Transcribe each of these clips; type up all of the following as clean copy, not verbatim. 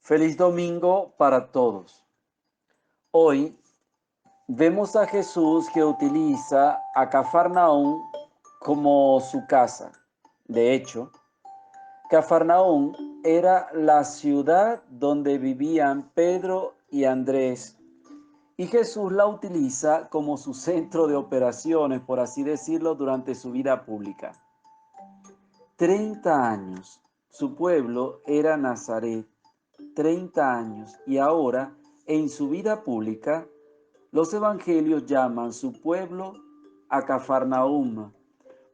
Feliz domingo para todos. Hoy vemos a Jesús que utiliza a Cafarnaún como su casa. De hecho, Cafarnaún era la ciudad donde vivían Pedro y Andrés, y Jesús la utiliza como su centro de operaciones, por así decirlo, durante su vida pública. 30 años. Su pueblo era Nazaret. 30 años. Y ahora, en su vida pública, los evangelios llaman su pueblo a Cafarnaúm,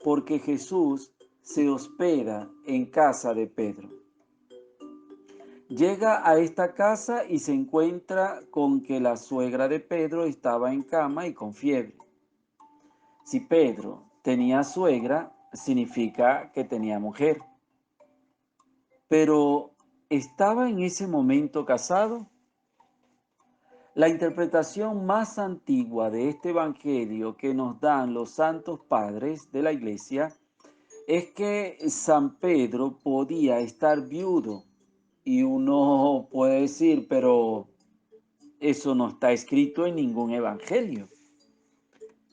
porque Jesús se hospeda en casa de Pedro. Llega a esta casa y se encuentra con que la suegra de Pedro estaba en cama y con fiebre. Si Pedro tenía suegra, significa que tenía mujer. Pero, ¿estaba en ese momento casado? La interpretación más antigua de este evangelio que nos dan los santos padres de la iglesia es que San Pedro podía estar viudo. Y uno puede decir, pero eso no está escrito en ningún evangelio.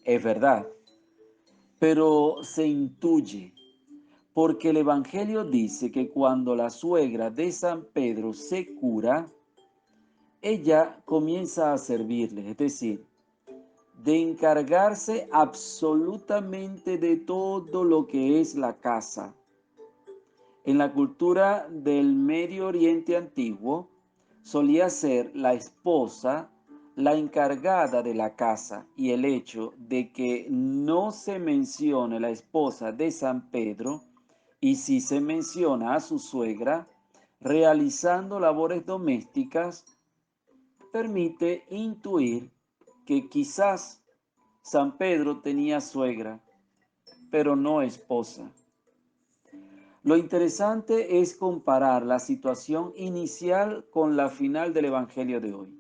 Es verdad, pero se intuye, porque el evangelio dice que cuando la suegra de San Pedro se cura, ella comienza a servirle, es decir, de encargarse absolutamente de todo lo que es la casa. En la cultura del Medio Oriente antiguo, solía ser la esposa la encargada de la casa, y el hecho de que no se mencione la esposa de San Pedro y sí se menciona a su suegra realizando labores domésticas permite intuir que quizás San Pedro tenía suegra, pero no esposa. Lo interesante es comparar la situación inicial con la final del Evangelio de hoy.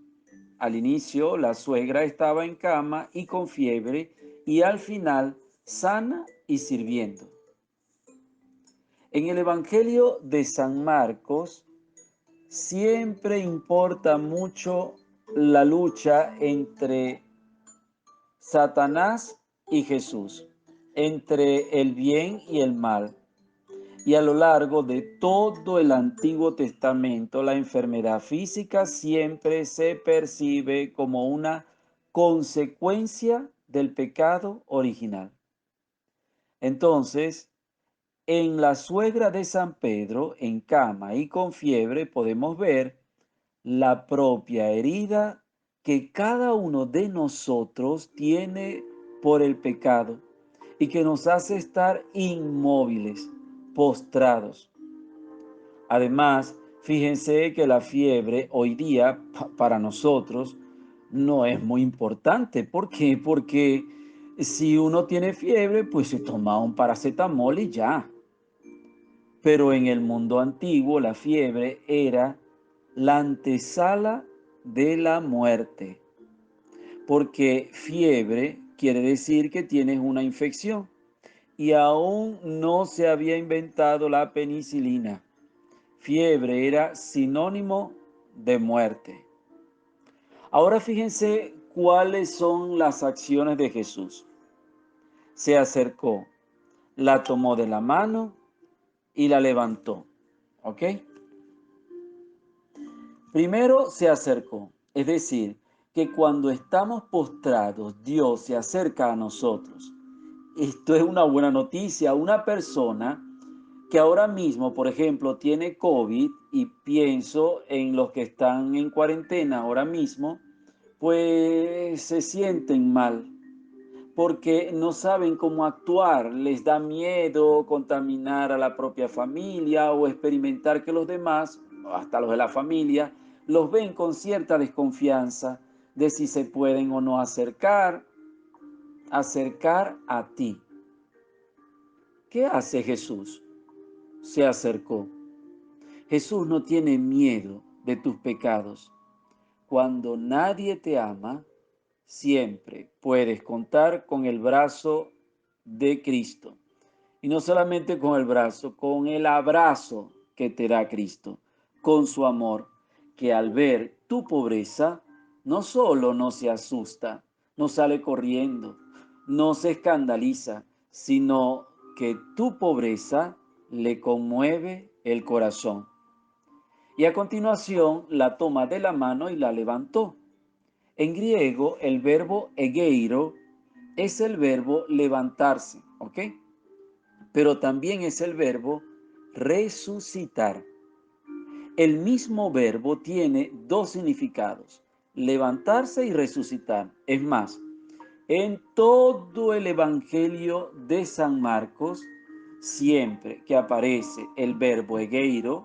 Al inicio, la suegra estaba en cama y con fiebre, y al final, sana y sirviendo. En el Evangelio de San Marcos, siempre importa mucho la lucha entre Satanás y Jesús, entre el bien y el mal. Y a lo largo de todo el Antiguo Testamento, la enfermedad física siempre se percibe como una consecuencia del pecado original. Entonces, en la suegra de San Pedro, en cama y con fiebre, podemos ver la propia herida que cada uno de nosotros tiene por el pecado y que nos hace estar inmóviles, postrados. Además, fíjense que la fiebre hoy día para nosotros no es muy importante. ¿Por qué? Porque si uno tiene fiebre, pues se toma un paracetamol y ya. Pero en el mundo antiguo la fiebre era la antesala de la muerte, porque fiebre quiere decir que tienes una infección y aún no se había inventado la penicilina. Fiebre era sinónimo de muerte. Ahora fíjense cuáles son las acciones de Jesús. Se acercó, la tomó de la mano y la levantó. ¿Ok? Primero se acercó, es decir, que cuando estamos postrados, Dios se acerca a nosotros. Esto es una buena noticia. Una persona que ahora mismo, por ejemplo, tiene COVID, y pienso en los que están en cuarentena ahora mismo, pues se sienten mal porque no saben cómo actuar, les da miedo contaminar a la propia familia o experimentar que los demás, hasta los de la familia, los ven con cierta desconfianza de si se pueden o no acercar a ti. ¿Qué hace Jesús? Se acercó. Jesús no tiene miedo de tus pecados. Cuando nadie te ama, siempre puedes contar con el brazo de Cristo. Y no solamente con el brazo, con el abrazo que te da Cristo, con su amor, que al ver tu pobreza, no solo no se asusta, no sale corriendo, no se escandaliza, sino que tu pobreza le conmueve el corazón. Y a continuación la toma de la mano y la levantó. En griego, el verbo egeiro es el verbo levantarse, ¿ok? Pero también es el verbo resucitar. El mismo verbo tiene dos significados, levantarse y resucitar. Es más, en todo el Evangelio de San Marcos, siempre que aparece el verbo egeiro,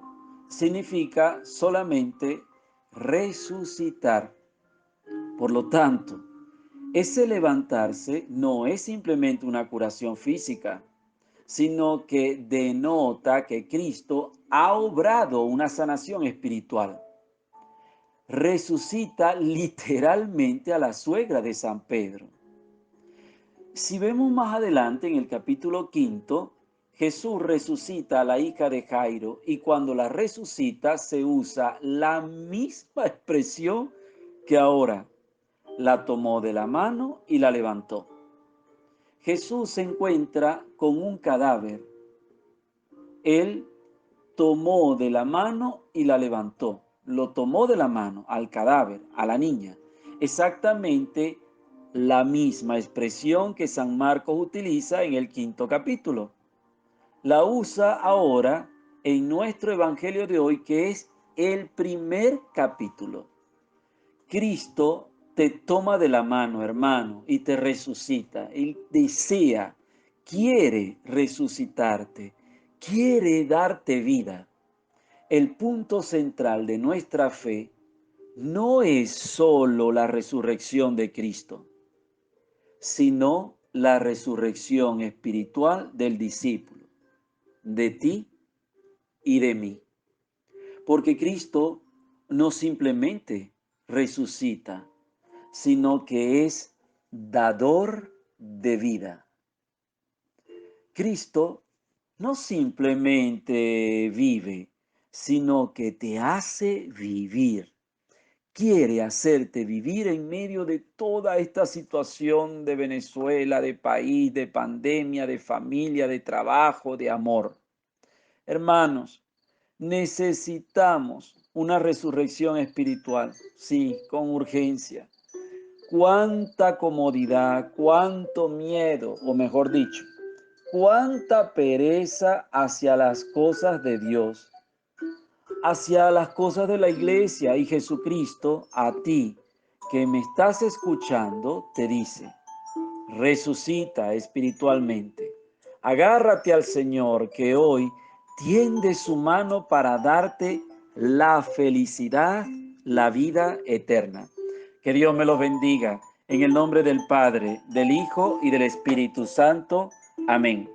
significa solamente resucitar. Por lo tanto, ese levantarse no es simplemente una curación física, sino que denota que Cristo ha obrado una sanación espiritual. Resucita literalmente a la suegra de San Pedro. Si vemos más adelante en el capítulo 5, Jesús resucita a la hija de Jairo y cuando la resucita se usa la misma expresión que ahora. La tomó de la mano y la levantó. Jesús se encuentra con un cadáver. Él tomó de la mano y la levantó. Lo tomó de la mano al cadáver, a la niña. Exactamente la misma expresión que San Marcos utiliza en el 5º capítulo. La usa ahora en nuestro evangelio de hoy, que es el primer capítulo. Cristo te toma de la mano, hermano, y te resucita. Él desea, quiere resucitarte, quiere darte vida. El punto central de nuestra fe no es solo la resurrección de Cristo, sino la resurrección espiritual del discípulo, de ti y de mí. Porque Cristo no simplemente resucita, sino que es dador de vida. Cristo no simplemente vive, sino que te hace vivir. Quiere hacerte vivir en medio de toda esta situación de Venezuela, de país, de pandemia, de familia, de trabajo, de amor. Hermanos, necesitamos una resurrección espiritual, sí, con urgencia. Cuánta comodidad, cuánto miedo, o mejor dicho, cuánta pereza hacia las cosas de Dios, hacia las cosas de la iglesia. Y Jesucristo, a ti que me estás escuchando, te dice, resucita espiritualmente. Agárrate al Señor que hoy tiende su mano para darte la felicidad, la vida eterna. Que Dios me los bendiga. En el nombre del Padre, del Hijo y del Espíritu Santo. Amén.